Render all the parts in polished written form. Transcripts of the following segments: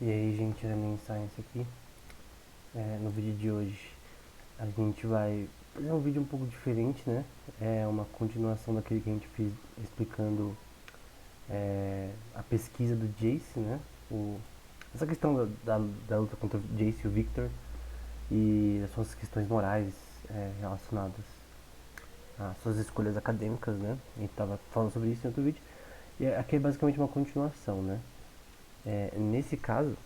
E aí, gente, da Main Science aqui. No vídeo de hoje a gente vai fazer um vídeo um pouco diferente, né? É uma continuação daquele que a gente fez explicando a pesquisa do Jace, né? Essa questão da luta contra o Jace e o Victor e as suas questões morais relacionadas às suas escolhas acadêmicas, né? A gente tava falando sobre isso em outro vídeo. E aqui é basicamente uma continuação, né? Nesse caso,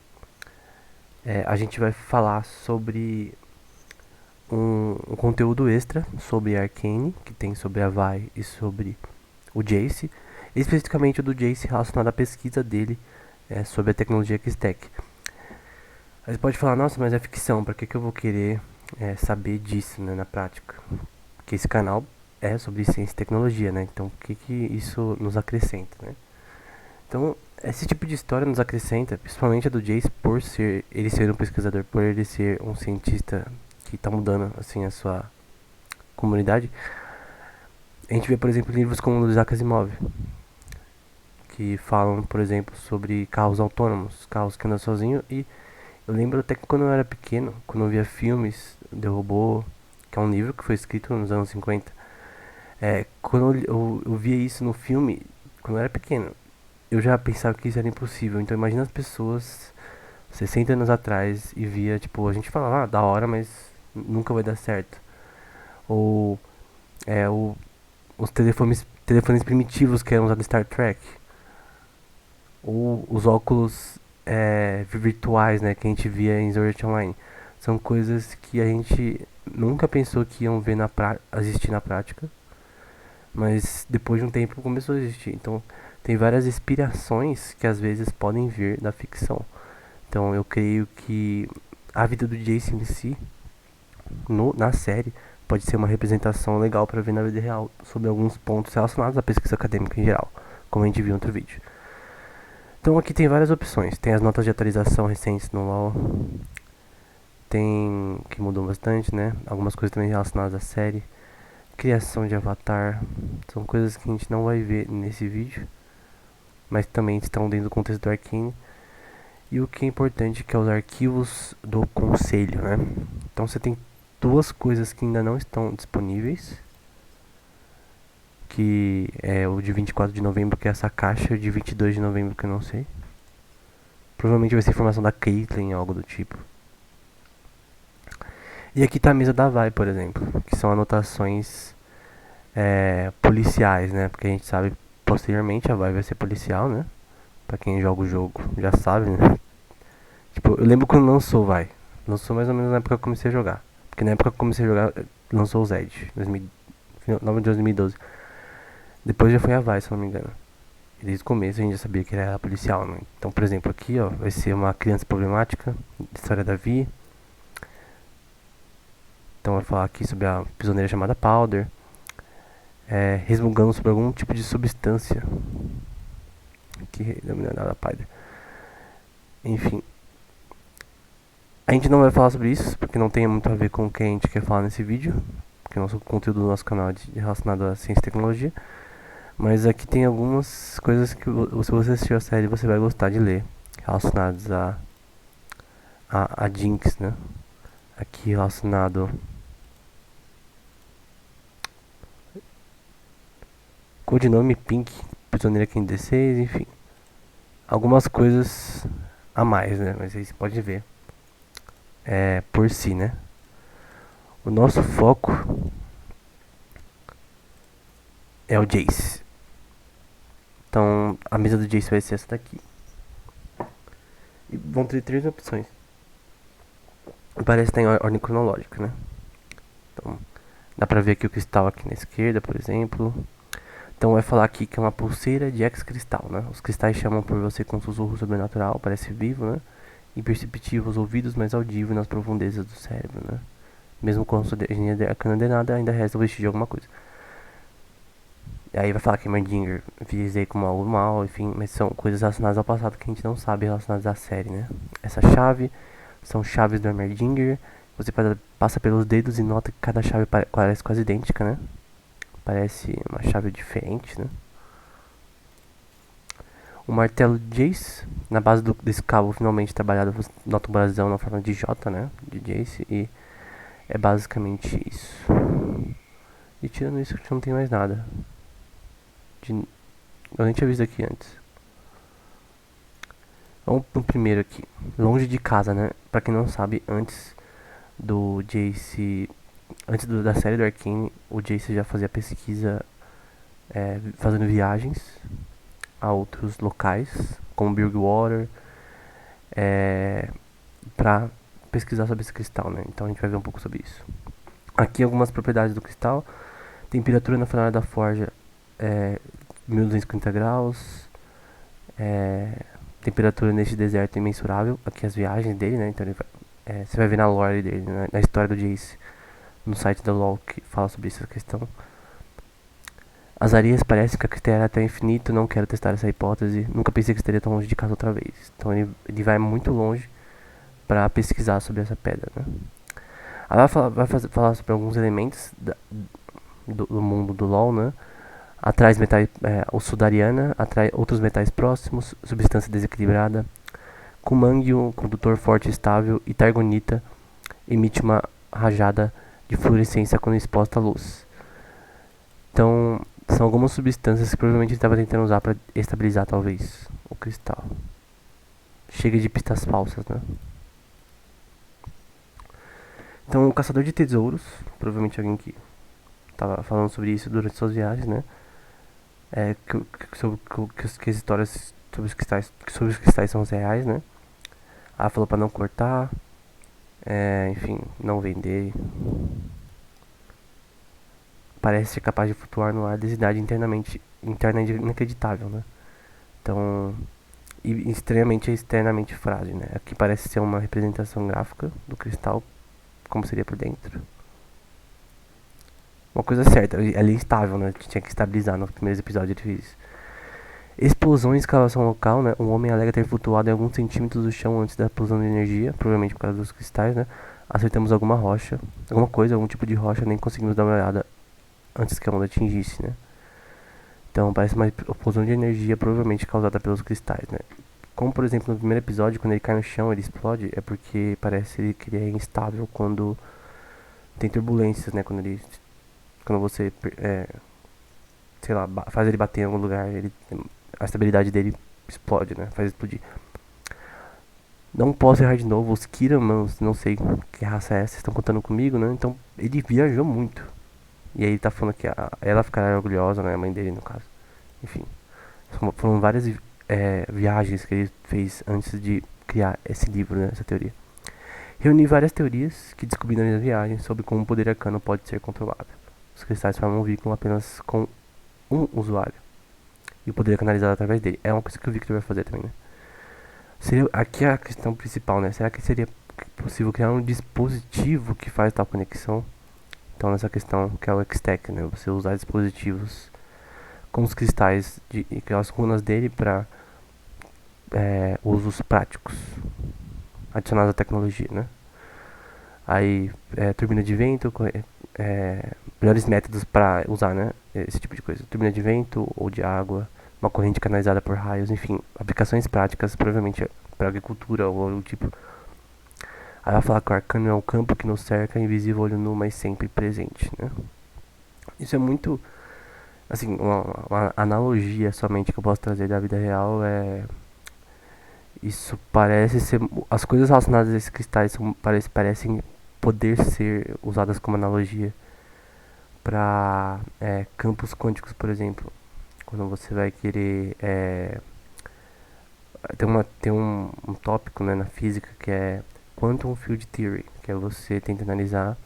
a gente vai falar sobre um conteúdo extra sobre Arcane, que tem sobre a Vi e sobre o Jace, especificamente o do Jace relacionado à pesquisa dele sobre a tecnologia Keystack. Aí você pode falar, nossa, mas é ficção, pra que eu vou querer saber disso, né, na prática? Porque esse canal é sobre ciência e tecnologia, né? Então, o que isso nos acrescenta, né? Então, esse tipo de história nos acrescenta, principalmente a do Jace, por ser ele ser um pesquisador, por ele ser um cientista que está mudando assim a sua comunidade. A gente vê, por exemplo, livros como o do Isaac Asimov, que falam, por exemplo, sobre carros autônomos, carros que andam sozinhos. E eu lembro até que quando eu era pequeno, quando eu via filmes de robô, que é um livro que foi escrito nos anos 50, quando eu via isso no filme, quando eu era pequeno, eu já pensava que isso era impossível. Então imagina as pessoas 60 anos atrás e via, tipo, a gente falava, da hora, mas nunca vai dar certo. Ou é, o, os telefones primitivos que eram usados em Star Trek. Ou os óculos virtuais, né, que a gente via em Sword Art Online. São coisas que a gente nunca pensou que iam ver existir na prática, mas depois de um tempo começou a existir. Então, tem várias inspirações que às vezes podem vir da ficção. Então, eu creio que a vida do Jason em si, na série, pode ser uma representação legal para ver na vida real sobre alguns pontos relacionados à pesquisa acadêmica em geral, como a gente viu em outro vídeo. Então aqui tem várias opções. Tem as notas de atualização recentes no LoL. Tem que mudou bastante, né? Algumas coisas também relacionadas à série. Criação de avatar. São coisas que a gente não vai ver nesse vídeo, mas também estão dentro do contexto do Arcane. E o que é importante que é os arquivos do conselho, né? Então você tem duas coisas que ainda não estão disponíveis, que é o de 24 de novembro, que é essa caixa, e o de 22 de novembro, que eu não sei. Provavelmente vai ser informação da Caitlyn, algo do tipo. E aqui tá a mesa da Vi, por exemplo, que são anotações policiais, né? Porque a gente sabe posteriormente a Vi vai ser policial, né? Pra quem joga o jogo já sabe, né? Tipo, eu lembro quando lançou Vi. Lançou mais ou menos na época que eu comecei a jogar. Porque na época que eu comecei a jogar, lançou o Zed, final de 2012. Depois já foi a Vi, se não me engano. E desde o começo a gente já sabia que ele era policial, né? Então, por exemplo, aqui, ó, vai ser uma criança problemática, história da Vi. Então vai falar aqui sobre a prisioneira chamada Powder, resmungando sobre algum tipo de substância que denominada Powder. Enfim, a gente não vai falar sobre isso, porque não tem muito a ver com o que a gente quer falar nesse vídeo, porque o nosso conteúdo do nosso canal é relacionado a ciência e tecnologia. Mas aqui tem algumas coisas que se você assistir a série você vai gostar de ler, relacionadas a Jinx, né? Aqui relacionado codinome Pink, prisioneira 516, enfim. Algumas coisas a mais, né? Mas aí você pode ver por si, né? O nosso foco é o Jace. Então a mesa do Jace vai ser essa daqui. E vão ter três opções. Parece que tem ordem cronológica, né? Então dá pra ver aqui o cristal aqui na esquerda, por exemplo. Então vai falar aqui que é uma pulseira de ex-cristal, né? Os cristais chamam por você com um sussurro sobrenatural, parece vivo, né? Imperceptível aos ouvidos, mas audível nas profundezas do cérebro, né? Mesmo com a sua engenharia arcana denada, ainda resta o vestígio de alguma coisa. E aí vai falar que Merdinger visei como algo mal, enfim, mas são coisas relacionadas ao passado que a gente não sabe relacionadas à série, né? Essa chave são chaves do Merdinger. Você passa pelos dedos e nota que cada chave parece quase idêntica, né? Parece uma chave diferente, né? O martelo Jace, na base desse cabo finalmente trabalhado, você nota um brasão na forma de J, né? De Jace, e é basicamente isso. E tirando isso, não tem mais nada. Eu nem tinha visto aqui antes. Vamos pro primeiro aqui. Longe de casa, né? Pra quem não sabe, antes do Jace. Antes da série do Arcane, o Jace já fazia pesquisa fazendo viagens a outros locais, como Bilgewater, pra pesquisar sobre esse cristal, né? Então a gente vai ver um pouco sobre isso. Aqui algumas propriedades do cristal. Temperatura na fornalha da forja 1250 graus. Temperatura neste deserto imensurável. Aqui as viagens dele, né? Então você vai ver na lore dele, né? Na história do Jace, no site da LoL, que fala sobre essa questão. As areias parecem que a cristã era até infinito. Não quero testar essa hipótese. Nunca pensei que estaria tão longe de casa outra vez. Então ele vai muito longe para pesquisar sobre essa pedra, né? Ela vai falar sobre alguns elementos do mundo do LoL, né? Atrai metais, o Sudariana, atrai outros metais próximos, substância desequilibrada. Kumangyo, condutor forte e estável, e Targonita emite uma rajada de fluorescência quando exposta à luz. Então, são algumas substâncias que provavelmente ele estava tentando usar para estabilizar, talvez, o cristal. Chega de pistas falsas, né? Então, o caçador de tesouros, provavelmente alguém que estava falando sobre isso durante suas viagens, né? Que as histórias sobre os cristais são reais, né? Ela falou para não cortar, enfim, não vender. Parece ser capaz de flutuar no ar, densidade interna inacreditável, né? Então, e externamente frágil, né? Aqui parece ser uma representação gráfica do cristal, como seria por dentro. Uma coisa certa, ele é instável, né? Tinha que estabilizar nos primeiros episódios, ele fez. Explosão em escavação local, né? Um homem alega ter flutuado em alguns centímetros do chão antes da explosão de energia, provavelmente por causa dos cristais, né? Acertamos alguma rocha, alguma coisa, algum tipo de rocha, nem conseguimos dar uma olhada antes que a onda atingisse, né? Então parece uma explosão de energia provavelmente causada pelos cristais, né? Como por exemplo no primeiro episódio, quando ele cai no chão, ele explode, é porque parece que ele é instável quando tem turbulências, né? Quando você, sei lá, faz ele bater em algum lugar, a estabilidade dele explode, né? Faz explodir. Não posso errar de novo, os Kiramans, não sei que raça é essa, estão contando comigo, né? Então ele viajou muito. E aí ele tá falando que ela ficará orgulhosa, né? A mãe dele, no caso. Enfim, foram várias viagens que ele fez antes de criar esse livro, né? Essa teoria. Reuni várias teorias que descobri na minha viagem sobre como o poder arcano pode ser controlado. Os cristais formam um vínculo apenas com um usuário. E o poder é canalizado através dele. É uma coisa que o Victor vai fazer também, né? Aqui é a questão principal, né? Será que seria possível criar um dispositivo que faz tal conexão? Então nessa questão que é o Hextech, né? Você usar dispositivos com os cristais e aquelas runas dele para usos práticos adicionados à tecnologia, né? Aí turbina de vento, melhores métodos para usar, né? Esse tipo de coisa. Turbina de vento ou de água, uma corrente canalizada por raios, enfim, aplicações práticas, provavelmente para agricultura ou algo tipo. Aí vai falar que o arcano é um campo que nos cerca, invisível, olho nu, mas sempre presente, né? Isso é muito, assim, uma analogia somente que eu posso trazer da vida real isso parece ser, as coisas relacionadas a esses cristais parecem poder ser usadas como analogia para campos quânticos, por exemplo. Quando você vai querer tem um tópico, né, na física que é Quantum Field Theory, que é você tenta analisar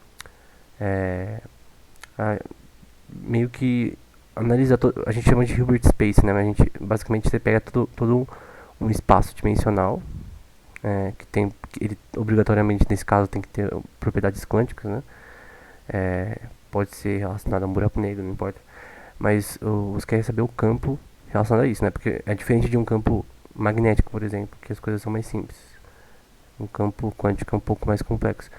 meio que analisa a gente chama de Hilbert Space, né? Mas a gente basicamente você pega todo um espaço dimensional que tem ele obrigatoriamente nesse caso tem que ter propriedades quânticas, né? Pode ser relacionado a um buraco negro, não importa. Mas você quer saber o campo relacionado a isso, né? Porque é diferente de um campo magnético, por exemplo, que as coisas são mais simples. Um campo quântico é um pouco mais complexo.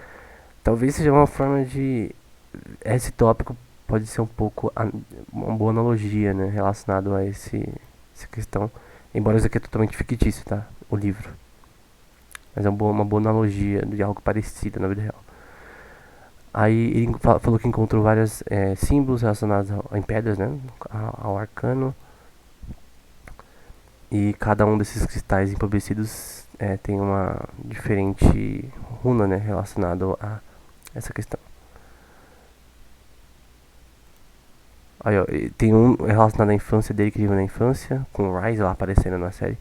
Talvez seja uma forma de esse tópico pode ser um pouco uma boa analogia, né, relacionado a essa questão Embora isso aqui é totalmente fictício, tá? O livro. Mas é uma boa analogia de algo parecido na vida real. Aí ele falou que encontrou vários símbolos relacionados em pedras, né? Ao arcano. E cada um desses cristais empobrecidos tem uma diferente runa, né? Relacionado a essa questão. Aí, ó, tem um relacionado à infância dele, que ele viu na infância, com o Rise lá aparecendo na série.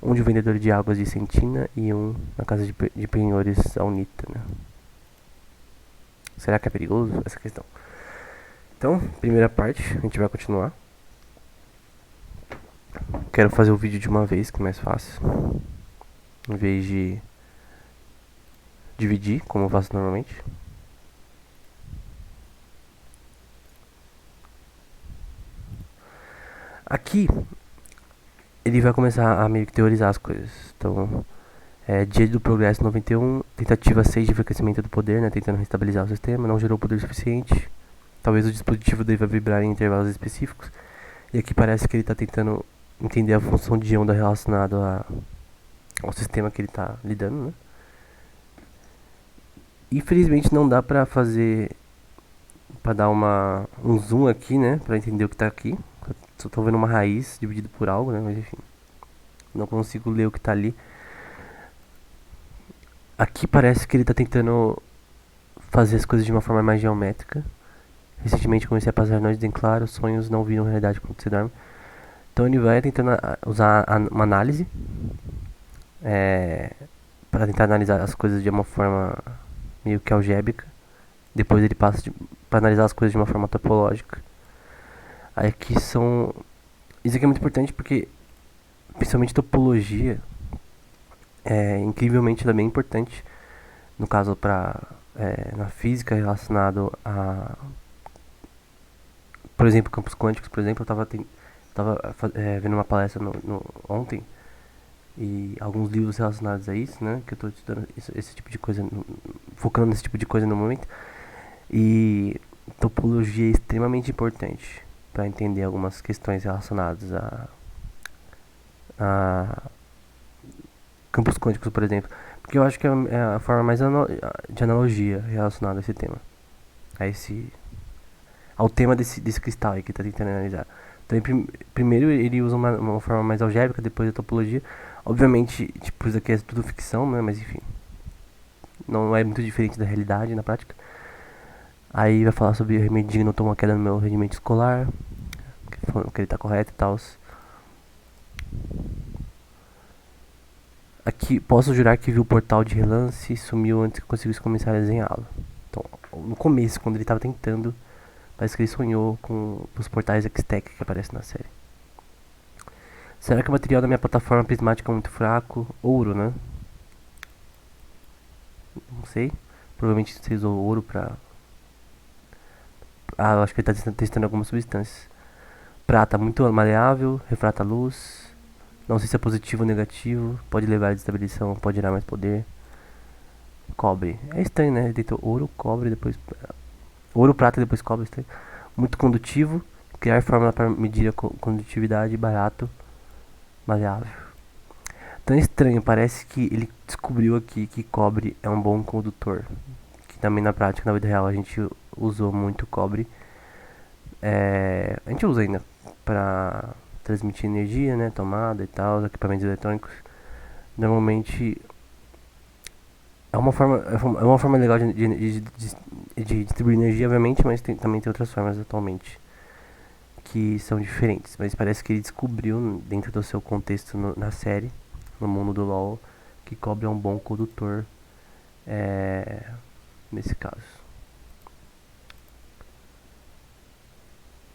Um de vendedor de águas de Sentina e um na casa de penhores Alnita, né? Será que é perigoso essa questão? Então, primeira parte, a gente vai continuar. Quero fazer o vídeo de uma vez, que é mais fácil. Em vez de dividir, como eu faço normalmente. Aqui, ele vai começar a meio que teorizar as coisas. Então, dia do progresso 91, tentativa 6 de enfraquecimento do poder, né, tentando restabilizar o sistema, não gerou poder suficiente. Talvez o dispositivo deva vibrar em intervalos específicos. E aqui parece que ele está tentando entender a função de onda relacionada ao sistema que ele está lidando, né? Infelizmente não dá pra fazer, pra dar um zoom aqui, né, pra entender o que tá aqui. Só tô vendo uma raiz dividida por algo, né, mas enfim, não consigo ler o que tá ali. Aqui parece que ele tá tentando fazer as coisas de uma forma mais geométrica. Recentemente comecei a passar noites em claro, sonhos não viram realidade quando se dorme. Então ele vai tentando usar uma análise para tentar analisar as coisas de uma forma meio que algébrica. Depois ele passa para analisar as coisas de uma forma topológica. Aí aqui são. Isso aqui é muito importante porque, principalmente topologia, incrivelmente ela é bem importante. No caso, na física, relacionado a. Por exemplo, campos quânticos, por exemplo, eu vendo uma palestra ontem e alguns livros relacionados a isso, né? Que eu estou estudando esse tipo de coisa, focando nesse tipo de coisa no momento. E topologia é extremamente importante para entender algumas questões relacionadas a campos quânticos, por exemplo. Porque eu acho que é a forma mais de analogia relacionada a esse tema. A esse, ao tema desse cristal aí que está tentando analisar. Então, primeiro ele usa uma forma mais algébrica, depois a topologia. Obviamente, tipo, isso aqui é tudo ficção, né? Mas enfim, não é muito diferente da realidade na prática. Aí vai falar sobre o remédio não tomar queda no meu rendimento escolar, que ele tá correto e tal. Aqui, posso jurar que viu o portal de relance e sumiu antes que eu conseguisse começar a desenhá-lo. Então, no começo, quando ele estava tentando, parece que ele sonhou com os portais X-Tech que aparecem na série. Será que o material da minha plataforma prismática é muito fraco? Ouro, né? Não sei. Provavelmente você usou ouro pra... Ah, eu acho que ele está testando algumas substâncias. Prata, muito maleável, refrata a luz. Não sei se é positivo ou negativo. Pode levar a desestabilização, pode gerar mais poder. Cobre. É estranho, né? Deitou ouro, cobre, depois... Ouro, prata e depois cobre, estranho. Muito condutivo. Criar fórmula para medir a condutividade, barato, maleável. Então é estranho, parece que ele descobriu aqui que cobre é um bom condutor. Que também na prática, na vida real, a gente usou muito cobre. A gente usa ainda para transmitir energia, né? Tomada e tal, equipamentos eletrônicos. Normalmente é uma forma legal de distribuir energia, obviamente, mas também tem outras formas atualmente que são diferentes. Mas parece que ele descobriu, dentro do seu contexto na série, no mundo do LoL, que cobre é um bom condutor nesse caso.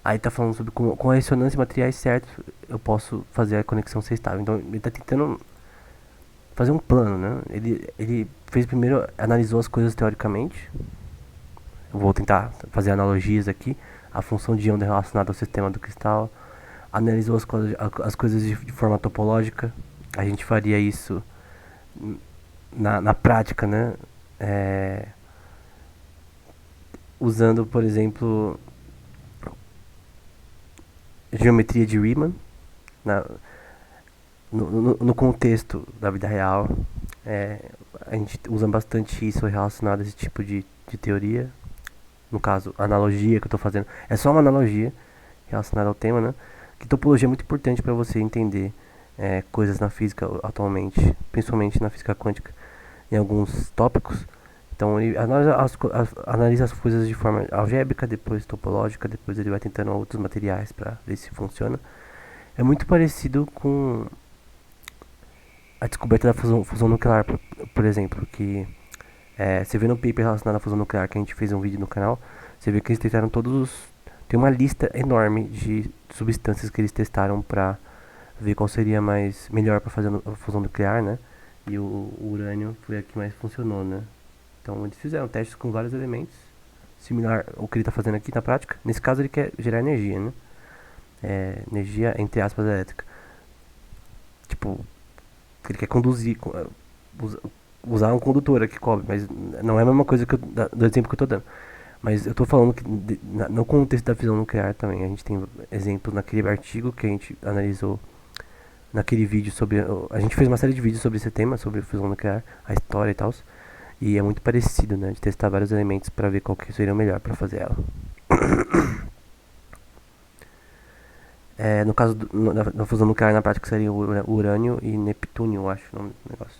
Aí tá falando sobre com a ressonância e materiais certos eu posso fazer a conexão ser estável. Então ele tá tentando fazer um plano, né? Ele fez primeiro, analisou as coisas teoricamente. Eu vou tentar fazer analogias aqui. A função de onda relacionada ao sistema do cristal. Analisou as coisas de forma topológica. A gente faria isso na prática, né? Usando, por exemplo, geometria de Riemann. no contexto da vida real, a gente usa bastante isso relacionado a esse tipo de teoria. No caso, a analogia que eu estou fazendo é só uma analogia relacionada ao tema, né? Que topologia é muito importante para você entender coisas na física atualmente, principalmente na física quântica, em alguns tópicos. Então ele analisa as coisas de forma algébrica, depois topológica, depois ele vai tentando outros materiais para ver se funciona. É muito parecido com a descoberta da fusão nuclear, por exemplo, que você vê no paper relacionado à fusão nuclear que a gente fez um vídeo no canal, você vê que eles testaram todos os... Tem uma lista enorme de substâncias que eles testaram para ver qual seria melhor para fazer a fusão nuclear, né? E o urânio foi a que mais funcionou, né? Então eles fizeram testes com vários elementos, similar ao que ele está fazendo aqui na prática. Nesse caso ele quer gerar energia, né? Energia entre aspas elétrica. Tipo, ele quer conduzir, usar um condutor aqui cobre, mas não é a mesma coisa do exemplo que eu estou dando. Mas eu estou falando que no contexto da fusão nuclear também, a gente tem exemplos naquele artigo que a gente analisou, naquele vídeo sobre... A gente fez uma série de vídeos sobre esse tema, sobre fusão nuclear, a história e tal. E é muito parecido, né? De testar vários elementos para ver qual que seria o melhor para fazer ela. No caso da fusão nuclear, na prática seria o urânio e Neptúnio, eu acho o nome do negócio.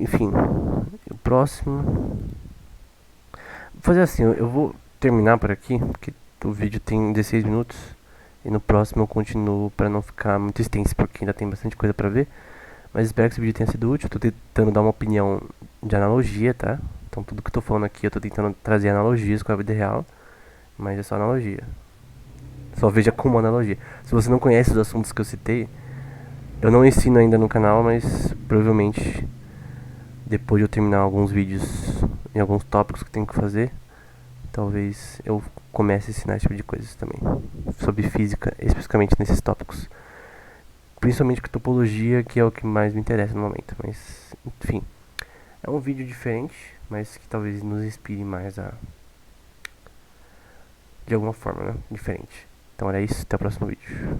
Enfim, o próximo... Vou fazer assim, eu vou terminar por aqui, porque o vídeo tem 16 minutos. E no próximo eu continuo para não ficar muito extenso, porque ainda tem bastante coisa para ver. Mas espero que esse vídeo tenha sido útil. Estou tentando dar uma opinião de analogia, tá? Então tudo que eu tô falando aqui eu tô tentando trazer analogias com a vida real. Mas é só analogia. Só veja como analogia. Se você não conhece os assuntos que eu citei, eu não ensino ainda no canal, mas provavelmente depois de eu terminar alguns vídeos em alguns tópicos que tenho que fazer, talvez eu comece a ensinar esse tipo de coisas também. Sobre física, especificamente nesses tópicos. Principalmente com topologia, que é o que mais me interessa no momento. Mas, enfim, é um vídeo diferente, mas que talvez nos inspire mais a... de alguma forma, né? Diferente. Então era isso, até o próximo vídeo.